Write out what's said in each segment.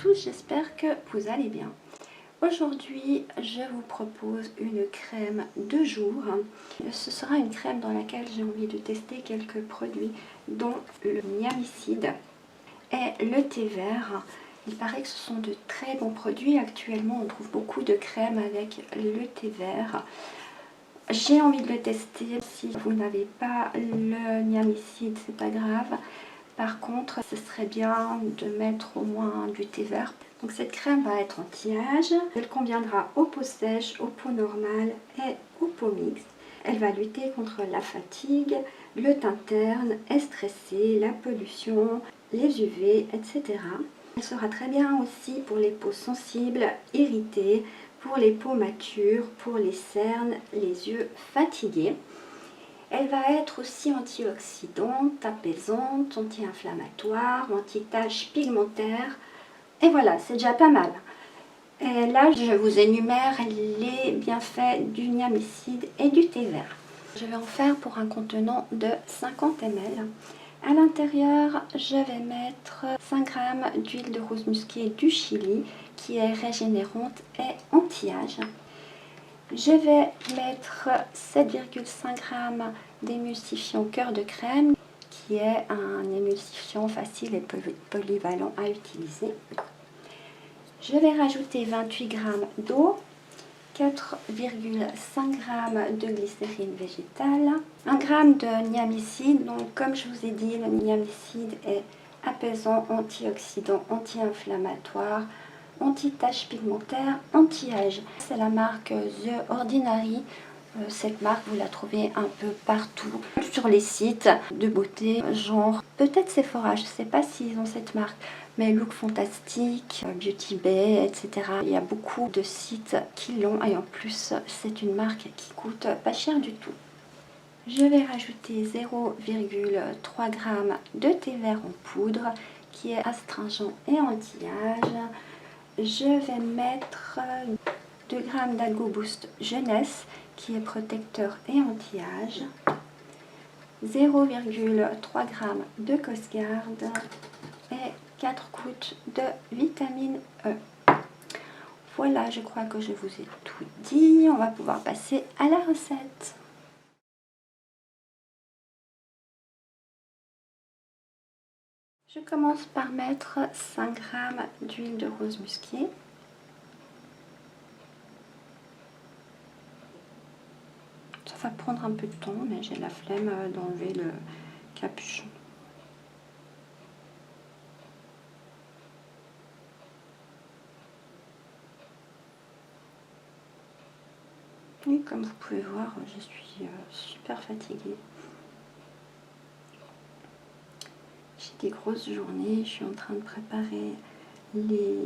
tous, j'espère que vous allez bien. Aujourd'hui, je vous propose une crème de jour. Ce sera une crème dans laquelle j'ai envie de tester quelques produits, dont le niamicide et le thé vert. Il paraît que ce sont de très bons produits. Actuellement, on trouve beaucoup de crèmes avec le thé vert. J'ai envie de le tester. Si vous n'avez pas le niamicide, c'est pas grave. Par contre, ce serait bien de mettre au moins du thé vert. Donc cette crème va être anti-âge. Elle conviendra aux peaux sèches, aux peaux normales et aux peaux mixtes. Elle va lutter contre la fatigue, le teint terne, est stressé, la pollution, les UV, etc. Elle sera très bien aussi pour les peaux sensibles, irritées, pour les peaux matures, pour les cernes, les yeux fatigués. Elle va être aussi antioxydante, apaisante, anti-inflammatoire, anti-taches pigmentaires. Et voilà, c'est déjà pas mal. Et là, je vous énumère les bienfaits du niamicide et du thé vert. Je vais en faire pour un contenant de 50 ml. À l'intérieur, je vais mettre 5 g d'huile de rose musquée du Chili qui est régénérante et anti-âge. Je vais mettre 7,5 g d'émulsifiant cœur de crème qui est un émulsifiant facile et polyvalent à utiliser. Je vais rajouter 28 g d'eau, 4,5 g de glycérine végétale, 1 g de niamicide. Donc comme je vous ai dit, le niamicide est apaisant, antioxydant, anti-inflammatoire, anti-taches pigmentaires, anti-âge. C'est la marque The Ordinary. Cette marque, vous la trouvez un peu partout sur les sites de beauté, genre peut-être Sephora, je ne sais pas s'ils ont cette marque, mais Look Fantastic, Beauty Bay, etc. Il y a beaucoup de sites qui l'ont et en plus, c'est une marque qui coûte pas cher du tout. Je vais rajouter 0,3 g de thé vert en poudre qui est astringent et anti-âge. Je vais mettre 2 g d'Algo Boost Jeunesse qui est protecteur et anti-âge, 0,3 g de Cosgarde et 4 gouttes de vitamine E. Voilà, je crois que je vous ai tout dit. On va pouvoir passer à la recette. Je commence par mettre 5 g d'huile de rose musquée. Ça va prendre un peu de temps, mais j'ai la flemme d'enlever le capuchon. Et comme vous pouvez voir, je suis super fatiguée. J'ai des grosses journées, je suis en train de préparer les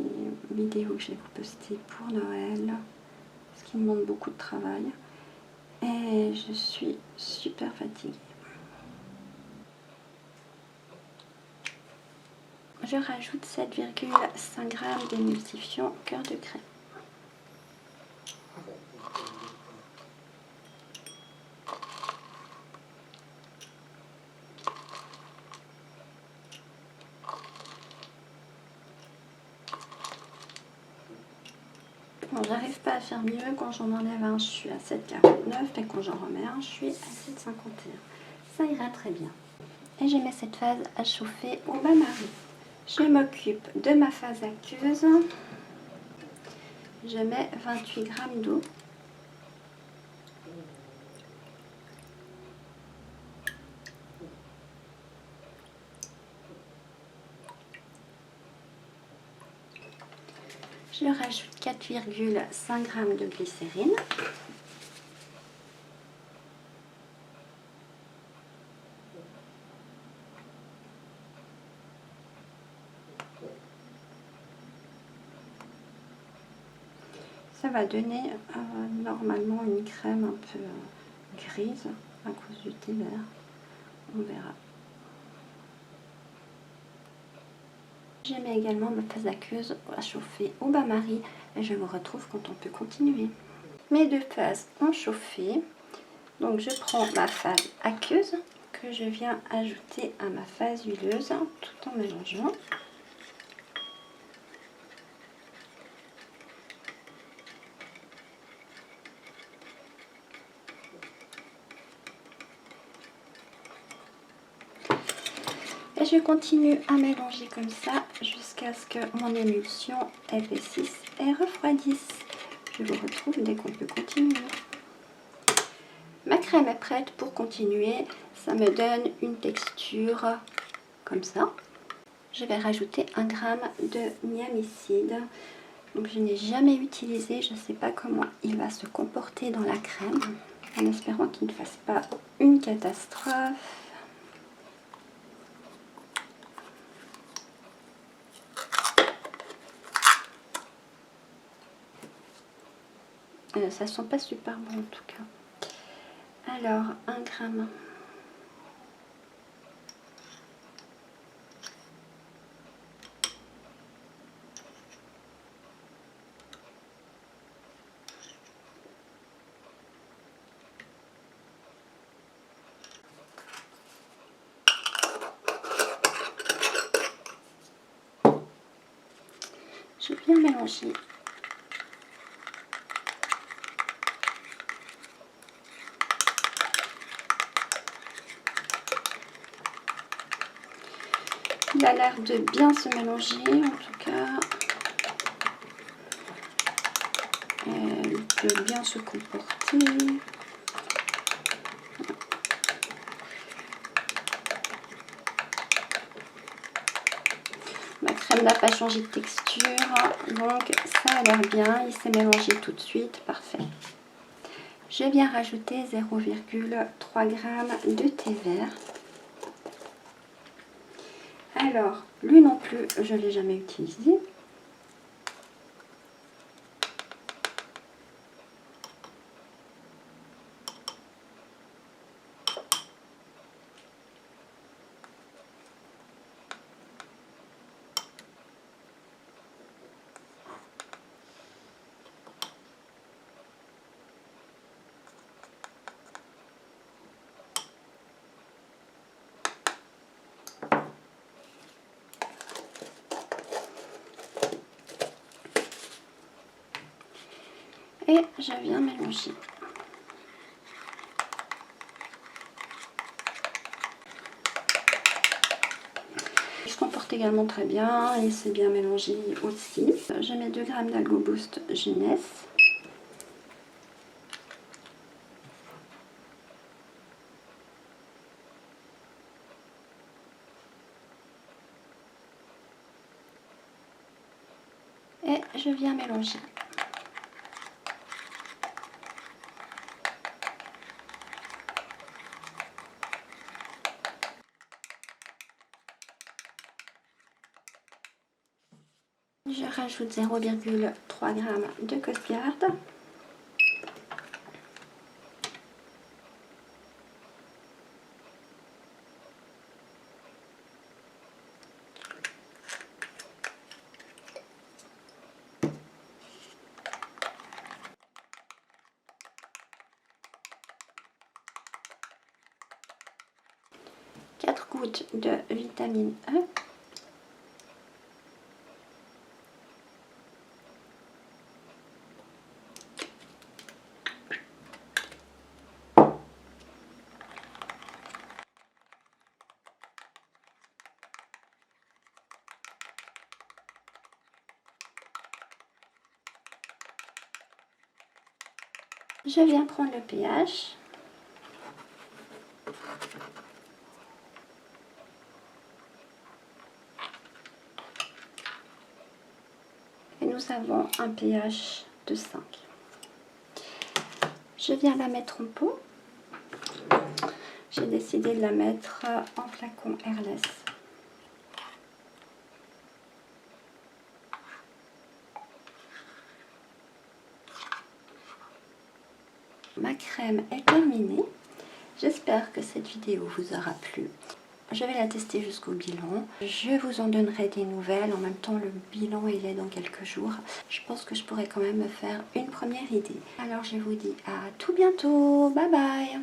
vidéos que je vais vous poster pour Noël, ce qui me demande beaucoup de travail. Et je suis super fatiguée. Je rajoute 7,5 g d'émulsifiant cœur de crème. Bon, j'arrive pas à faire mieux. Quand j'en enlève un, je suis à 7,49 et quand j'en remets un, je suis à 7,51. Ça ira très bien. Et je mets cette phase à chauffer au bain-marie. Je m'occupe de ma phase aqueuse. Je mets 28 g d'eau. Je rajoute 4,5 g de glycérine. Ça va donner normalement une crème un peu grise à cause du thé vert. On verra. Je mets également ma phase aqueuse à chauffer au bain-marie et je vous retrouve quand on peut continuer. Mes deux phases ont chauffé. Donc je prends ma phase aqueuse que je viens ajouter à ma phase huileuse tout en mélangeant. je continue à mélanger comme ça jusqu'à ce que mon émulsion épaississe et refroidisse. Je vous retrouve dès qu'on peut continuer. Ma crème est prête pour continuer. Ça me donne une texture comme ça. Je vais rajouter 1 g de niamicide. Donc je n'ai jamais utilisé, je ne sais pas comment il va se comporter dans la crème. En espérant qu'il ne fasse pas une catastrophe. Ça sent pas super bon en tout cas. Alors 1 gramme. Je viens mélanger. Il a l'air de bien se mélanger en tout cas. Il peut bien se comporter. Ma crème n'a pas changé de texture, donc ça a l'air bien. Il s'est mélangé tout de suite, parfait. Je viens rajouter 0,3 g de thé vert. Alors, lui non plus, je ne l'ai jamais utilisé. Et je viens mélanger. Il se comporte également très bien et c'est bien mélangé aussi. Je mets 2 g d'Algo Boost Jeunesse. Et je viens mélanger. Je rajoute 0,3 g de Costgarde. Gouttes de vitamine E. Je viens prendre le pH. Et nous avons un pH de 5. Je viens la mettre en pot. J'ai décidé de la mettre en flacon airless. Ma crème est terminée. J'espère que cette vidéo vous aura plu. Je vais la tester jusqu'au bilan. Je vous en donnerai des nouvelles. En même temps, le bilan il est dans quelques jours. Je pense que je pourrais quand même me faire une première idée. Alors je vous dis à tout bientôt. Bye bye.